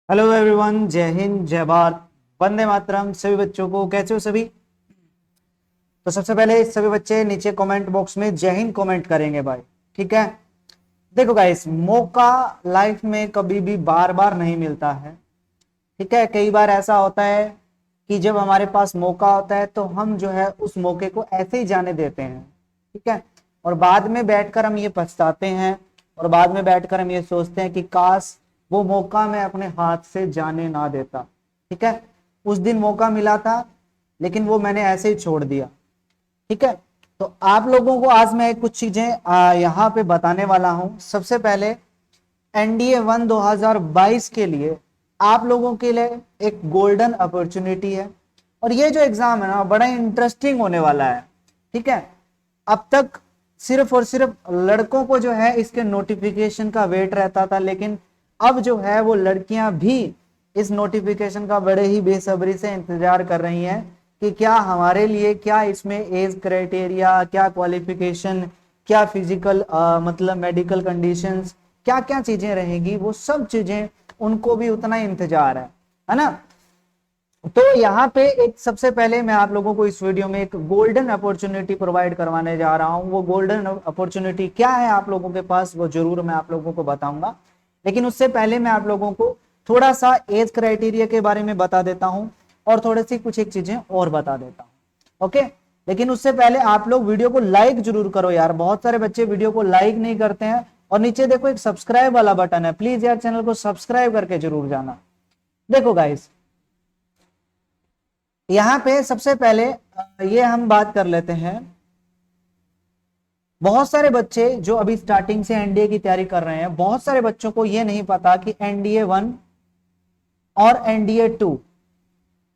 Hello everyone, जय हिंद, जय भारत, वंदे मातरम। सभी बच्चों को कैसे हो सभी? तो सबसे पहले सभी बच्चे नीचे कमेंट बॉक्स में जय हिंद कमेंट करेंगे भाई। ठीक है। देखो गाइस, मौका लाइफ में कभी भी बार बार नहीं मिलता है। ठीक है। कई बार ऐसा होता है कि जब हमारे पास मौका होता है तो हम जो है उस मौके को ऐसे ही जाने देते हैं। ठीक है। और बाद में बैठकर हम ये पछताते हैं और बाद में बैठकर हम ये सोचते हैं कि काश वो मौका मैं अपने हाथ से जाने ना देता। ठीक है। उस दिन मौका मिला था लेकिन वो मैंने ऐसे ही छोड़ दिया। ठीक है। तो आप लोगों को आज मैं कुछ चीजें यहाँ पे बताने वाला हूं। सबसे पहले एनडीए 1 2022 के लिए आप लोगों के लिए एक गोल्डन अपॉर्चुनिटी है और ये जो एग्जाम है ना बड़ा इंटरेस्टिंग होने वाला है। ठीक है। अब तक सिर्फ और सिर्फ लड़कों को जो है इसके नोटिफिकेशन का वेट रहता था, लेकिन अब जो है वो लड़कियां भी इस नोटिफिकेशन का बड़े ही बेसब्री से इंतजार कर रही हैं कि क्या हमारे लिए, क्या इसमें एज क्राइटेरिया, क्या क्वालिफिकेशन, क्या फिजिकल मतलब मेडिकल कंडीशंस, क्या क्या चीजें रहेगी, वो सब चीजें उनको भी उतना इंतजार है ना। तो यहाँ पे एक सबसे पहले मैं आप लोगों को इस वीडियो में एक गोल्डन अपॉर्चुनिटी प्रोवाइड करवाने जा रहा हूँ। वो गोल्डन अपॉर्चुनिटी क्या है आप लोगों के पास, वो जरूर मैं आप लोगों को बताऊंगा। लेकिन उससे पहले मैं आप लोगों को थोड़ा सा एज क्राइटेरिया के बारे में बता देता हूँ और थोड़ी सी कुछ एक चीजें और बता देता हूँ। ओके। लेकिन उससे पहले आप लोग वीडियो को लाइक जरूर करो यार, बहुत सारे बच्चे वीडियो को लाइक नहीं करते हैं। और नीचे देखो एक सब्सक्राइब वाला बटन है, प्लीज यार चैनल को सब्सक्राइब करके जरूर जाना। देखो गाइस, यहाँ पे सबसे पहले ये हम बात कर लेते हैं। बहुत सारे बच्चे जो अभी स्टार्टिंग से एनडीए की तैयारी कर रहे हैं, बहुत सारे बच्चों को ये नहीं पता कि एनडीए 1 और एनडीए 2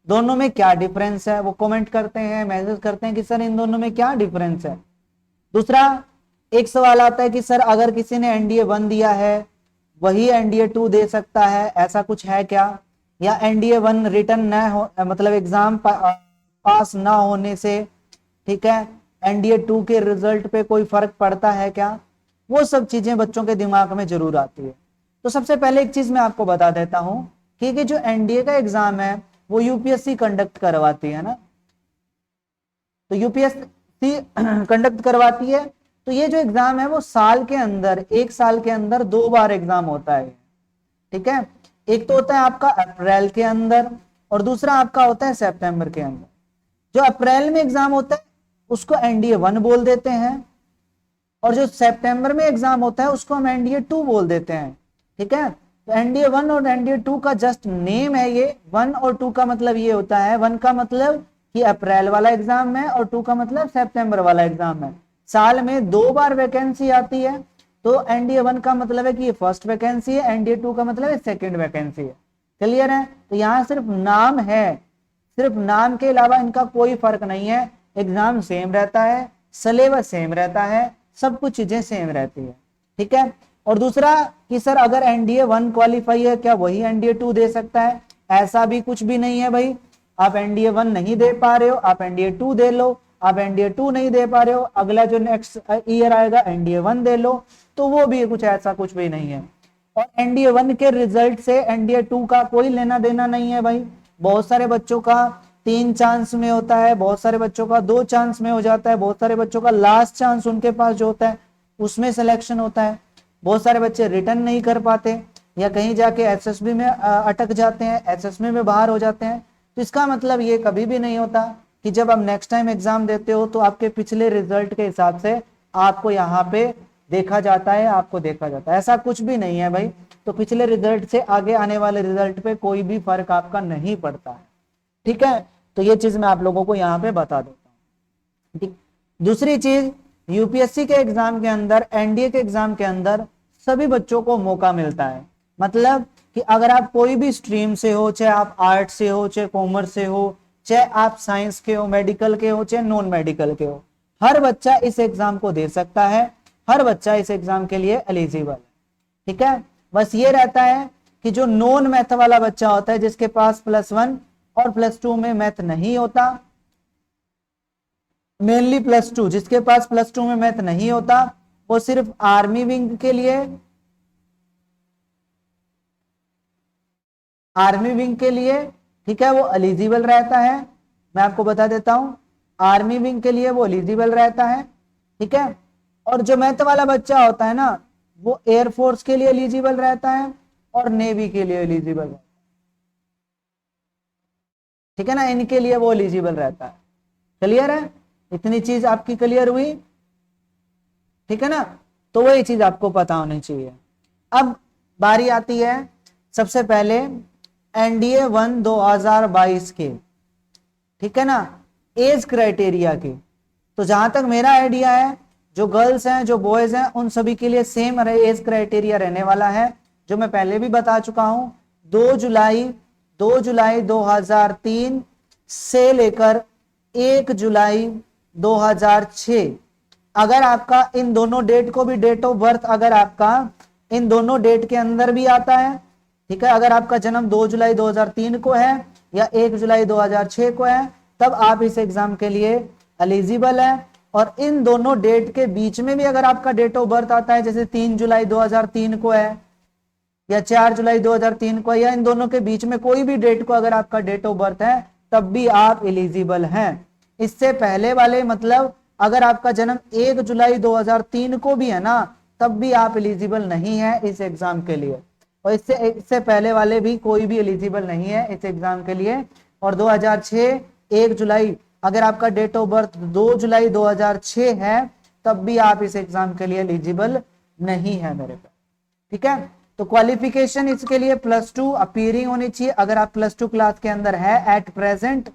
दोनों में क्या डिफरेंस है। वो कमेंट करते हैं, मैसेज करते हैं कि सर इन दोनों में क्या डिफरेंस है। दूसरा, एक सवाल आता है कि सर अगर किसी ने एनडीए 1 दिया है वही एनडीए 2 दे सकता है, ऐसा कुछ है क्या? या एनडीए 1 रिटर्न न हो, मतलब एग्जाम पास ना होने से, ठीक है, एनडीए 2 के रिजल्ट पे कोई फर्क पड़ता है क्या? वो सब चीजें बच्चों के दिमाग में जरूर आती है। तो सबसे पहले एक चीज मैं आपको बता देता हूं कि जो एनडीए का एग्जाम है वो यूपीएससी कंडक्ट करवाती है ना। तो यूपीएससी कंडक्ट करवाती है। तो ये जो एग्जाम है वो साल के अंदर, एक साल के अंदर 2 बार एग्जाम होता है। ठीक है। एक तो होता है आपका अप्रैल के अंदर और दूसरा आपका होता है सितंबर के अंदर। जो अप्रैल में एग्जाम होता है उसको एनडीए 1 बोल देते हैं और जो सितंबर में एग्जाम होता है उसको हम एनडीए 2 बोल देते हैं। ठीक है। तो एनडीए 1 और एनडीए 2 का जस्ट नेम है ये। 1 और 2 का मतलब ये होता है, 1 का मतलब कि अप्रैल वाला एग्जाम है और 2 का मतलब सितंबर वाला एग्जाम है। साल में 2 बार वैकेंसी आती है। तो एनडीए 1 का मतलब है कि ये फर्स्ट वैकेंसी है, एनडीए 2 का मतलब है सेकंड वैकेंसी है। क्लियर है? तो यहाँ सिर्फ नाम है, सिर्फ नाम के अलावा इनका कोई फर्क नहीं है। एग्जाम सेम रहता है, सिलेबस सेम रहता है, सब कुछ चीजें सेम रहती है। ठीक है। और दूसरा कि सर अगर एनडीए 1 क्वालिफाई है क्या वही एनडीए 2 दे सकता है? ऐसा भी कुछ भी नहीं है भाई। आप एनडीए 1 नहीं दे पा रहे हो, आप एनडीए 2 दे लो। आप एनडीए 2 नहीं दे पा रहे हो, अगला जो नेक्स्ट ईयर आएगा एनडीए 1 दे लो। तो वो भी कुछ ऐसा कुछ भी नहीं है। और एनडीए 1 के रिजल्ट से एनडीए 2 का कोई लेना देना नहीं है भाई। बहुत सारे बच्चों का 3 चांस में होता है, बहुत सारे बच्चों का 2 चांस में हो जाता है, बहुत सारे बच्चों का लास्ट चांस उनके पास जो होता है उसमें सिलेक्शन होता है। बहुत सारे बच्चे रिटर्न नहीं कर पाते या कहीं जाके एसएसबी में अटक जाते हैं, एसएसबी में बाहर हो जाते हैं। तो इसका मतलब ये कभी भी नहीं होता कि जब आप नेक्स्ट टाइम एग्जाम देते हो तो आपके पिछले रिजल्ट के हिसाब से आपको यहाँ पे देखा जाता है, आपको देखा जाता है। ऐसा कुछ भी नहीं है भाई। तो पिछले रिजल्ट से आगे आने वाले रिजल्ट पे कोई भी फर्क आपका नहीं पड़ता है। ठीक है। तो ये चीज मैं आप लोगों को यहाँ पे बता देता हूँ। ठीक। दूसरी चीज, यूपीएससी के एग्जाम के अंदर, एनडीए के एग्जाम के अंदर सभी बच्चों को मौका मिलता है। मतलब कि अगर आप कोई भी स्ट्रीम से हो, चाहे आप आर्ट से हो, चाहे कॉमर्स से हो, चाहे आप साइंस के हो, मेडिकल के हो, चाहे नॉन मेडिकल के हो, हर बच्चा इस एग्जाम को दे सकता है। हर बच्चा इस एग्जाम के लिए एलिजिबल है। ठीक है। बस ये रहता है कि जो नॉन मैथ वाला बच्चा होता है, जिसके पास +1 और +2 में मैथ नहीं होता, मेनली +2, जिसके पास +2 में मैथ नहीं होता, वो सिर्फ आर्मी विंग के लिए आर्मी विंग के लिए, ठीक है, वो एलिजिबल रहता है। मैं आपको बता देता हूं, आर्मी विंग के लिए वो एलिजिबल रहता है, ठीक है। और जो मैथ वाला बच्चा होता है ना, वो एयरफोर्स के लिए एलिजिबल रहता है और नेवी के लिए एलिजिबल रहता है, ठीक है ना, इनके लिए वो एलिजिबल रहता है। क्लियर है? इतनी चीज आपकी क्लियर हुई, ठीक है ना। तो वही चीज आपको पता होनी चाहिए। अब बारी आती है सबसे पहले एनडीए 1 2022 के, ठीक है ना, एज क्राइटेरिया के। तो जहां तक मेरा आइडिया है, जो गर्ल्स हैं जो बॉयज हैं उन सभी के लिए सेम एज क्राइटेरिया रहने वाला है, जो मैं पहले भी बता चुका हूं। 2 जुलाई 2003 से लेकर 1 जुलाई 2006, अगर आपका इन दोनों डेट को भी डेट ऑफ बर्थ अगर आपका इन दोनों डेट के अंदर भी आता है, ठीक है, अगर आपका जन्म 2 जुलाई 2003 को है या 1 जुलाई 2006 को है, तब आप इस एग्जाम के लिए एलिजिबल है। और इन दोनों डेट के बीच में भी अगर आपका डेट ऑफ बर्थ आता है, जैसे 3 जुलाई 2003 को है या 4 जुलाई 2003 को है, या इन दोनों के बीच में कोई भी डेट को अगर आपका डेट ऑफ बर्थ है, तब भी आप एलिजिबल हैं। इससे पहले वाले मतलब अगर आपका जन्म 1 जुलाई 2003 को भी है ना, तब भी आप एलिजिबल नहीं है इस एग्जाम के लिए। और इससे पहले वाले भी कोई भी एलिजिबल नहीं है इस एग्जाम के लिए। और 2006 1 जुलाई अगर आपका डेट ऑफ बर्थ 2 जुलाई 2006 है, तब भी आप इस एग्जाम के लिए एलिजिबल नहीं है मेरे पे, ठीक है। तो क्वालिफिकेशन इसके लिए +2 अपीयरिंग होनी चाहिए। अगर आप +2 क्लास के अंदर है एट प्रेजेंट,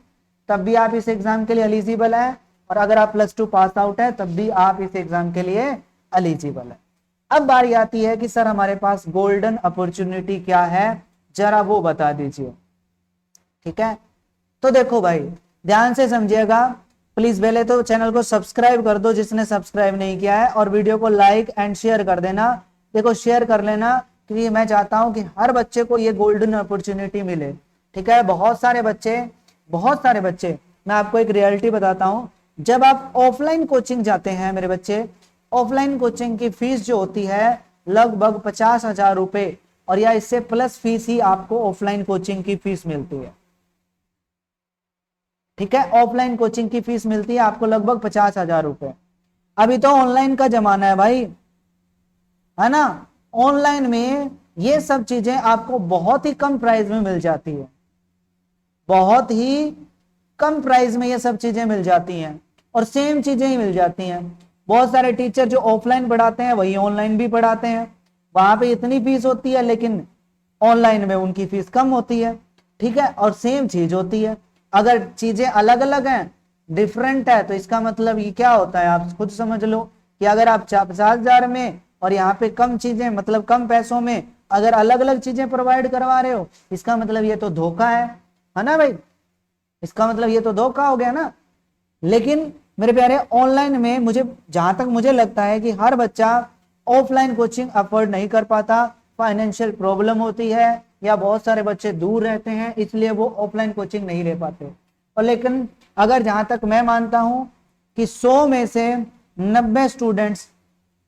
तब भी आप इस एग्जाम के लिए एलिजिबल है। और अगर आप +2 पास आउट है, तब भी आप इस एग्जाम के लिए एलिजिबल है। अब बारी आती है कि सर हमारे पास गोल्डन अपॉर्चुनिटी क्या है, जरा वो बता दीजिए, ठीक है। तो देखो भाई, ध्यान से समझिएगा प्लीज। पहले तो चैनल को सब्सक्राइब कर दो जिसने सब्सक्राइब नहीं किया है, और वीडियो को लाइक एंड शेयर कर देना। देखो शेयर कर लेना, क्योंकि मैं चाहता हूं कि हर बच्चे को ये गोल्डन अपॉर्चुनिटी मिले, ठीक है। बहुत सारे बच्चे, मैं आपको एक रियलिटी बताता हूं। जब आप ऑफलाइन कोचिंग जाते हैं मेरे बच्चे, ऑफलाइन कोचिंग की फीस जो होती है लगभग 50,000 रुपए, और या इससे प्लस फीस ही आपको ऑफलाइन कोचिंग की फीस मिलती है, ठीक है। ऑफलाइन कोचिंग की फीस मिलती है आपको लगभग 50,000 रुपए। अभी तो ऑनलाइन का जमाना है भाई, है ना। ऑनलाइन में ये सब चीजें आपको बहुत ही कम प्राइस में मिल जाती है, बहुत ही कम प्राइस में ये सब चीजें मिल जाती हैं, और सेम चीजें ही मिल जाती हैं। बहुत सारे टीचर जो ऑफलाइन पढ़ाते हैं वही ऑनलाइन भी पढ़ाते हैं, वहां पे इतनी फीस होती है, लेकिन ऑनलाइन में उनकी फीस कम होती है, ठीक है। और सेम चीज होती है। अगर चीजें अलग अलग हैं, डिफरेंट है, तो इसका मतलब ये क्या होता है, आप खुद समझ लो कि अगर आप 50,000 में और यहाँ पे कम चीजें मतलब कम पैसों में अगर अलग अलग चीजें प्रोवाइड करवा रहे हो, इसका मतलब ये तो धोखा है ना भाई, इसका मतलब ये तो धोखा हो गया ना। लेकिन मेरे प्यारे ऑनलाइन में मुझे जहां तक मुझे लगता है कि हर बच्चा ऑफलाइन कोचिंग अफोर्ड नहीं कर पाता, फाइनेंशियल प्रॉब्लम होती है, या बहुत सारे बच्चे दूर रहते हैं, इसलिए वो ऑफलाइन कोचिंग नहीं ले पाते। और लेकिन अगर जहां तक मैं मानता हूं कि 100 में से 90 स्टूडेंट्स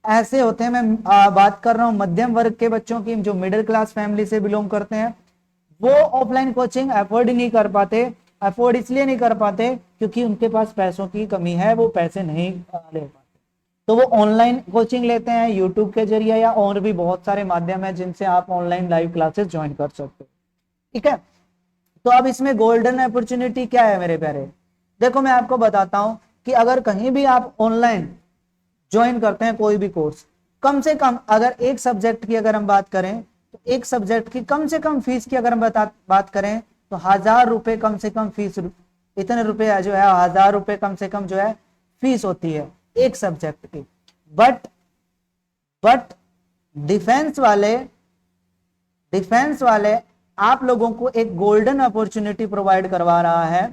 ऐसे होते हैं, मैं बात कर रहा हूं मध्यम वर्ग के बच्चों की, जो मिडिल क्लास फैमिली से बिलोंग करते हैं, वो ऑफलाइन कोचिंग अफोर्ड नहीं कर पाते। अफोर्ड इसलिए नहीं कर पाते क्योंकि उनके पास पैसों की कमी है, वो पैसे नहीं ले पाते, तो वो ऑनलाइन कोचिंग लेते हैं यूट्यूब के जरिए, या और भी बहुत सारे माध्यम है जिनसे आप ऑनलाइन लाइव क्लासेस ज्वाइन कर सकते हो, ठीक है। तो अब इसमें गोल्डन अपॉर्चुनिटी क्या है मेरे प्यारे, देखो मैं आपको बताता हूं कि अगर कहीं भी आप ऑनलाइन ज्वाइन करते हैं कोई भी कोर्स, कम से कम अगर एक सब्जेक्ट की अगर हम बात करें, तो एक सब्जेक्ट की कम से कम फीस की अगर हम बात करें, तो 1,000 रुपए कम से कम फीस, इतने रुपए जो है 1,000 रुपए कम से कम जो है फीस होती है एक सब्जेक्ट की। बट डिफेंस वाले आप लोगों को एक गोल्डन अपॉर्चुनिटी प्रोवाइड करवा रहा है।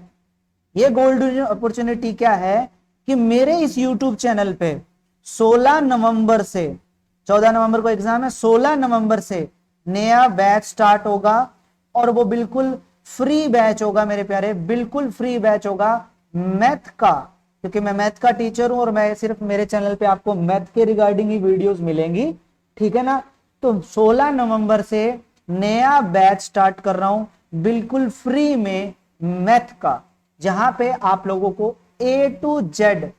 ये गोल्डन अपॉर्चुनिटी क्या है कि मेरे इस यूट्यूब चैनल पे 16 नवंबर से 14 नवंबर को एग्जाम है, 16 नवंबर से नया बैच स्टार्ट होगा, और वो बिल्कुल फ्री बैच होगा मेरे प्यारे, बिल्कुल फ्री बैच होगा मैथ का, क्योंकि मैं मैथ का टीचर हूं और मैं सिर्फ मेरे चैनल पे आपको मैथ के रिगार्डिंग ही वीडियोस मिलेंगी, ठीक है ना। तो 16 नवंबर से नया बैच स्टार्ट कर रहा हूं बिल्कुल फ्री में मैथ का, जहां पे आप लोगों को A to Z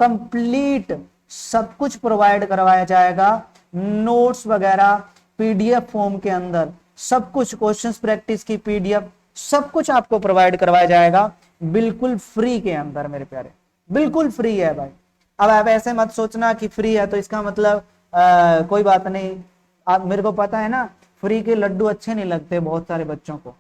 कंप्लीट सब कुछ प्रोवाइड करवाया जाएगा, नोट्स वगैरह पीडीएफ फॉर्म के अंदर सब कुछ, क्वेश्चंस प्रैक्टिस की पीडीएफ सब कुछ आपको प्रोवाइड करवाया जाएगा बिल्कुल फ्री के अंदर मेरे प्यारे, बिल्कुल फ्री है भाई। अब आप ऐसे मत सोचना कि फ्री है तो इसका मतलब कोई बात नहीं। आप, मेरे को पता है ना, फ्री के लड्डू अच्छे नहीं लगते बहुत सारे बच्चों को,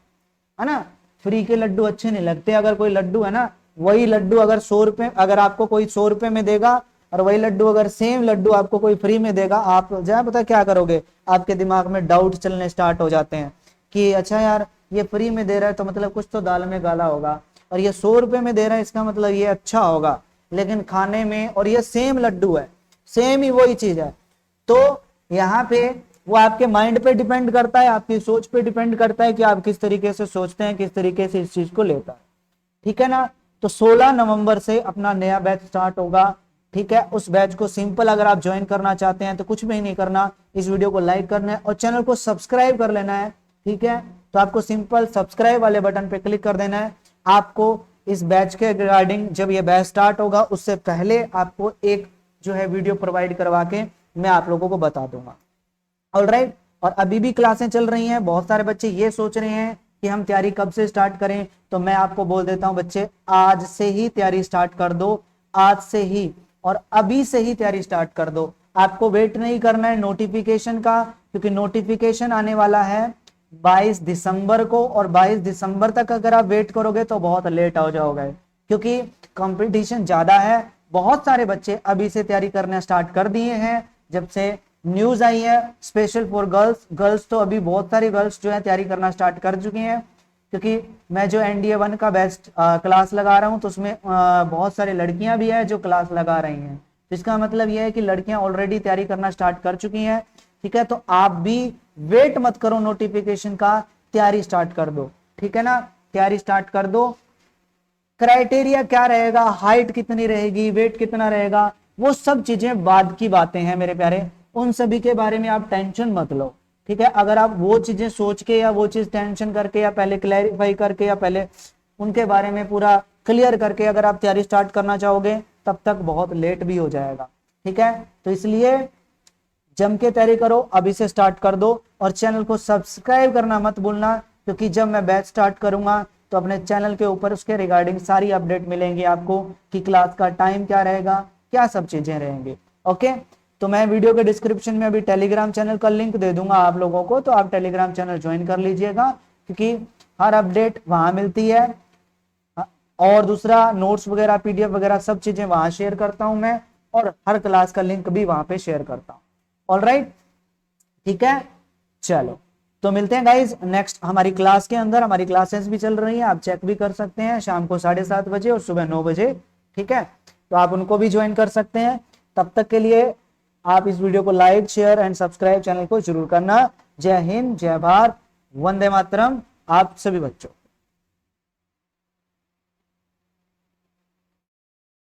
है ना, फ्री के लड्डू अच्छे नहीं लगते। अगर कोई लड्डू है ना, वही लड्डू अगर 100 रुपए, अगर आपको कोई 100 रुपए में देगा और वही लड्डू अगर सेम लड्डू आपको कोई फ्री में देगा, आप जाए पता क्या करोगे, आपके दिमाग में डाउट चलने स्टार्ट हो जाते हैं कि अच्छा यार ये फ्री में दे रहा है तो मतलब कुछ तो दाल में गाला होगा, और ये 100 रुपए में दे रहा है इसका मतलब ये अच्छा होगा, लेकिन खाने में और ये सेम लड्डू है, सेम ही वही चीज है। तो यहाँ पे वो आपके माइंड पे डिपेंड करता है, आपकी सोच पे डिपेंड करता है कि आप किस तरीके से सोचते हैं, किस तरीके से इस चीज को लेता है, ठीक है ना। तो 16 नवंबर से अपना नया बैच स्टार्ट होगा, ठीक है। उस बैच को सिंपल अगर आप ज्वाइन करना चाहते हैं तो कुछ भी नहीं करना, इस वीडियो को लाइक करना है और चैनल को सब्सक्राइब कर लेना है, ठीक है। तो आपको सिंपल सब्सक्राइब वाले बटन पे क्लिक कर देना है। आपको इस बैच के रिगार्डिंग जब ये बैच स्टार्ट होगा उससे पहले आपको एक जो है वीडियो प्रोवाइड करवा के मैं आप लोगों को बता दूंगा, ऑलराइट। और अभी भी क्लासें चल रही हैं, बहुत सारे बच्चे ये सोच रहे हैं कि हम तैयारी कब से स्टार्ट करें, तो मैं आपको बोल देता हूं बच्चे, आज से ही तैयारी स्टार्ट कर दो, आज से ही, और अभी से ही तैयारी स्टार्ट कर दो। आपको वेट नहीं करना है नोटिफिकेशन का, क्योंकि नोटिफिकेशन आने वाला है 22 दिसंबर को, और 22 दिसंबर तक अगर आप वेट करोगे तो बहुत लेट हो जाओगे, क्योंकि कंपटीशन ज्यादा है। बहुत सारे बच्चे अभी से तैयारी करना स्टार्ट कर दिए हैं, जब से न्यूज आई है स्पेशल फॉर गर्ल्स तो अभी बहुत सारी गर्ल्स जो है तैयारी करना स्टार्ट कर चुकी हैं, क्योंकि मैं जो NDA 1 का बेस्ट क्लास लगा रहा हूं तो उसमें बहुत सारी लड़कियां भी है जो क्लास लगा रही हैं, तो इसका मतलब यह है कि लड़कियां ऑलरेडी तैयारी करना स्टार्ट कर चुकी हैं, ठीक है। तो आप भी वेट मत करो नोटिफिकेशन का, तैयारी स्टार्ट कर दो, ठीक है ना, तैयारी स्टार्ट कर दो। क्राइटेरिया क्या रहेगा, हाइट कितनी रहेगी, वेट कितना रहेगा, वो सब चीजें बाद की बातें हैं मेरे प्यारे, उन सभी के बारे में आप टेंशन मत लो, ठीक है। अगर आप वो चीजें सोच के या वो चीज टेंशन करके या पहले क्लैरिफाई करके या पहले उनके बारे में पूरा क्लियर करके अगर आप तैयारी स्टार्ट करना चाहोगे तब तक बहुत लेट भी हो जाएगा, ठीक है। तो इसलिए जम के तैयारी करो, अभी से स्टार्ट कर दो, और चैनल को सब्सक्राइब करना मत भूलना, क्योंकि जब मैं बैच स्टार्ट करूंगा तो अपने चैनल के ऊपर उसके रिगार्डिंग सारी अपडेट मिलेंगी आपको कि क्लास का टाइम क्या रहेगा, क्या सब चीजें रहेंगी, ओके। तो मैं वीडियो के डिस्क्रिप्शन में अभी टेलीग्राम चैनल का लिंक दे दूंगा आप लोगों को, तो आप टेलीग्राम चैनल ज्वाइन कर लीजिएगा, क्योंकि हर अपडेट वहां मिलती है, और दूसरा नोट्स वगैरह पीडीएफ वगैरह सब चीजें वहां शेयर करता हूं मैं, और हर क्लास का लिंक भी वहां पे शेयर करता हूं, ऑलराइट, ठीक है। चलो तो मिलते हैं गाइज नेक्स्ट हमारी क्लास के अंदर, हमारी क्लासेस भी चल रही हैं, आप चेक भी कर सकते हैं, शाम को 7:30 बजे और सुबह 9 बजे, ठीक है। तो आप उनको भी ज्वाइन कर सकते हैं। तब तक के लिए आप इस वीडियो को like share and subscribe channel को जरूर करना। जय हिंद, जय भारत, वंदे मातरम आप सभी बच्चों।